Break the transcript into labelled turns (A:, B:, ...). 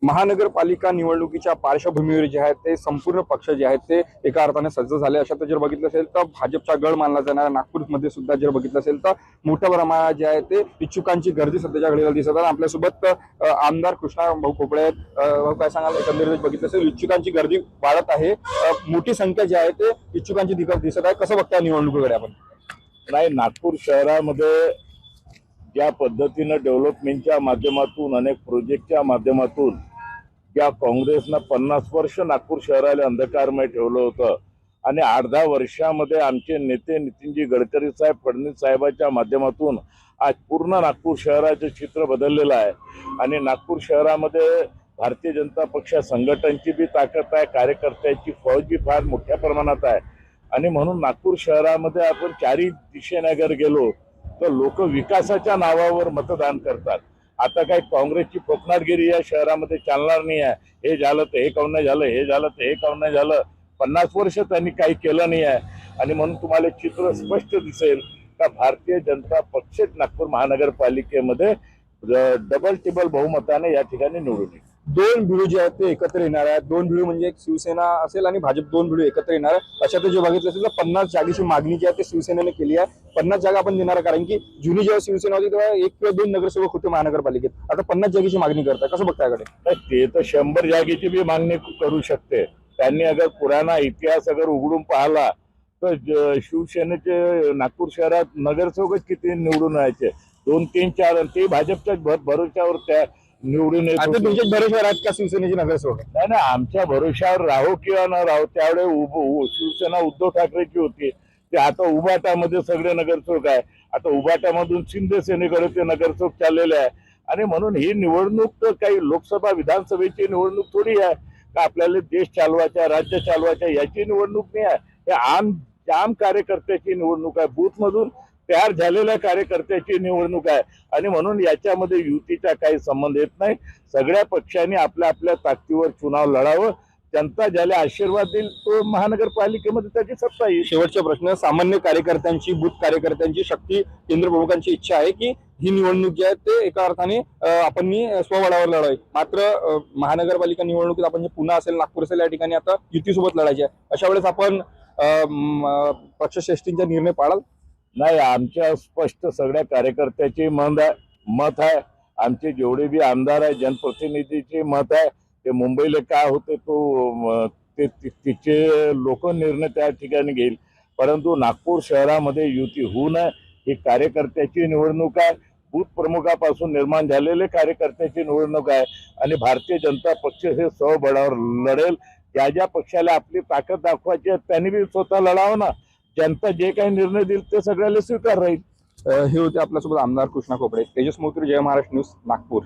A: महानगरपालिका निवडणुकीच्या पार्श्वभूमीवर जे आहेत ते संपूर्ण पक्ष जे आहेत ते एका अर्थाने सज्ज झाले। अशात जर बघितलं असेल तर भाजपचा गड मानला जाणारा नागपूरमध्ये सुद्धा जर बघितलं असेल तर मोठ्या प्रमाणात जे आहे ते इच्छुकांची गर्दी सध्याच्या घडीला दिसत आहे। आपल्यासोबत आमदार कृष्णा भाऊ खोपडे आहेत। भाऊ काय सांगाल, एकंदरीत बघितलं असेल इच्छुकांची गर्दी वाढत आहे, मोठी संख्या जी आहे ते इच्छुकांची दिसत आहे। कसं बघताय निवडणुकीकडे आपण?
B: नाही, नागपूर शहरामध्ये ज्या पद्धतीनं डेव्हलपमेंटच्या माध्यमातून अनेक प्रोजेक्टच्या माध्यमातून ज्या काँग्रेसनं 50 वर्ष नागपूर शहराला अंधकारमय ठेवलं होतं आणि 8-10 वर्षामध्ये आमचे नेते नितीनजी गडकरी साहेब, फडणवीस साहेबांच्या माध्यमातून आज पूर्ण नागपूर शहराचे चित्र बदललेलं आहे। आणि नागपूर शहरामध्ये भारतीय जनता पक्ष संघटनांची बी ताकद आहे, कार्यकर्त्यांची फौज बी फार मोठ्या प्रमाणात आहे। आणि म्हणून नागपूर शहरामध्ये आपण चारही दिशेने अगर गेलो तर लोक विकासाच्या नावावर मतदान करतात। आता काही काँग्रेसची कोकणाटगिरी या शहरामध्ये चालणार नाही आहे। हे झालं तर हे काऊन नाही झालं, हे झालं तर हे काऊन नाही झालं। 50 वर्ष त्यांनी काही केलं नाही आहे। आणि म्हणून तुम्हाला चित्र स्पष्ट दिसेल का भारतीय जनता पक्ष नागपूर महानगरपालिकेमध्ये डबल टिबल बहुमताने या ठिकाणी निवडून येईल।
A: दोन भिडू जे आहेत ते एकत्र येणार आहेत। दोन भिडू म्हणजे एक शिवसेना असेल आणि भाजप, दोन भिडू एकत्र येणार आहे। अशात जे बघितलं असेल तर 50 जागेची मागणी जी आहे ते शिवसेनेने केली आहे। 50 जागा आपण देणार आहे, कारण की जुनी जेव्हा शिवसेना होती तेव्हा 1 किंवा 2 नगरसेवक होते महानगरपालिकेत। आता 50 जागेची मागणी करताय, कसं बघताय कडे?
B: ते तर 100 जागेची बी मागणी करू शकते। त्यांनी अगर पुराणा इतिहास अगर उघडून पाहिला तर शिवसेनेचे नागपूर शहरात नगरसेवक किती निवडून यायचे, 2, 3, 4, आणि ते भाजपच्या भरोश्यावर त्या निवडून येत।
A: आता तुमच्या भरोश्यावर आहेत का शिवसेनेची नगरसेवक?
B: नाही ना, आमच्या भरोश्यावर राहो किंवा न राहो, त्यावेळेस शिवसेना उद्धव ठाकरेची होती। ते आता उबाटामध्ये सगळे नगरसेवक आहे। आता उबाटामधून शिंदे सेनेकडे ते नगरसेवक चाललेले आहे। आणि म्हणून ही निवडणूक तर काही लोकसभा विधानसभेची निवडणूक थोडी आहे का आपल्याला देश चालवायचा, राज्य चालवायचा याची निवडणूक नाही आहे। हे आम कार्यकर्त्याची निवडणूक आहे, बूथ मधून तयार झालेल्या कार्यकर्त्याची निवडणूक आहे। आणि म्हणून याच्यामध्ये युतीचा काही संबंध येत नाही। सगळ्या पक्षांनी आपल्या आपल्या ताकदीवर चुनाव लढावं। जनता ज्याला आशीर्वाद देईल तो महानगरपालिकेमध्ये त्याची सत्ता येईल।
A: शेवटचा प्रश्न, सामान्य कार्यकर्त्यांची, बूथ कार्यकर्त्यांची शक्ती केंद्र प्रमुखांची इच्छा आहे की ही निवडणूक जी आहे ते एका अर्थाने आपण स्वबळावर लढावी। मात्र महानगरपालिका निवडणुकीत आपण जे पुणे असेल, नागपूर असेल या ठिकाणी आता युतीसोबत लढायचे आहे। अशा वेळेस आपण पक्षश्रेष्ठींचा निर्णय पाळाल?
B: नाही, आमच्या स्पष्ट सगळ्या कार्यकर्त्याचे मत आहे। आमचे जेवढे बी आमदार आहे, जनप्रतिनिधीचे मत आहे। ते मुंबईला काय होते तो तिचे लोक निर्णय त्या ठिकाणी घेईल। परंतु नागपूर शहरामध्ये युती होऊ नये ही कार्यकर्त्याची निवडणूक आहे, बूथ प्रमुखापासून निर्माण झालेले कार्यकर्त्याची निवडणूक आहे। आणि भारतीय जनता पक्ष हे स्वबळावर लढेल। ज्या पक्षाला आपली ताकद दाखवायची आहे त्यांनी बी स्वतः लढावं ना। जनता जे काही निर्णय देईल ते सगळ्याला स्वीकार राहील।
A: हे होते आपल्यासोबत आमदार कृष्णा खोपडे। तेजस मोतुरे, जय महाराष्ट्र न्यूज, नागपूर।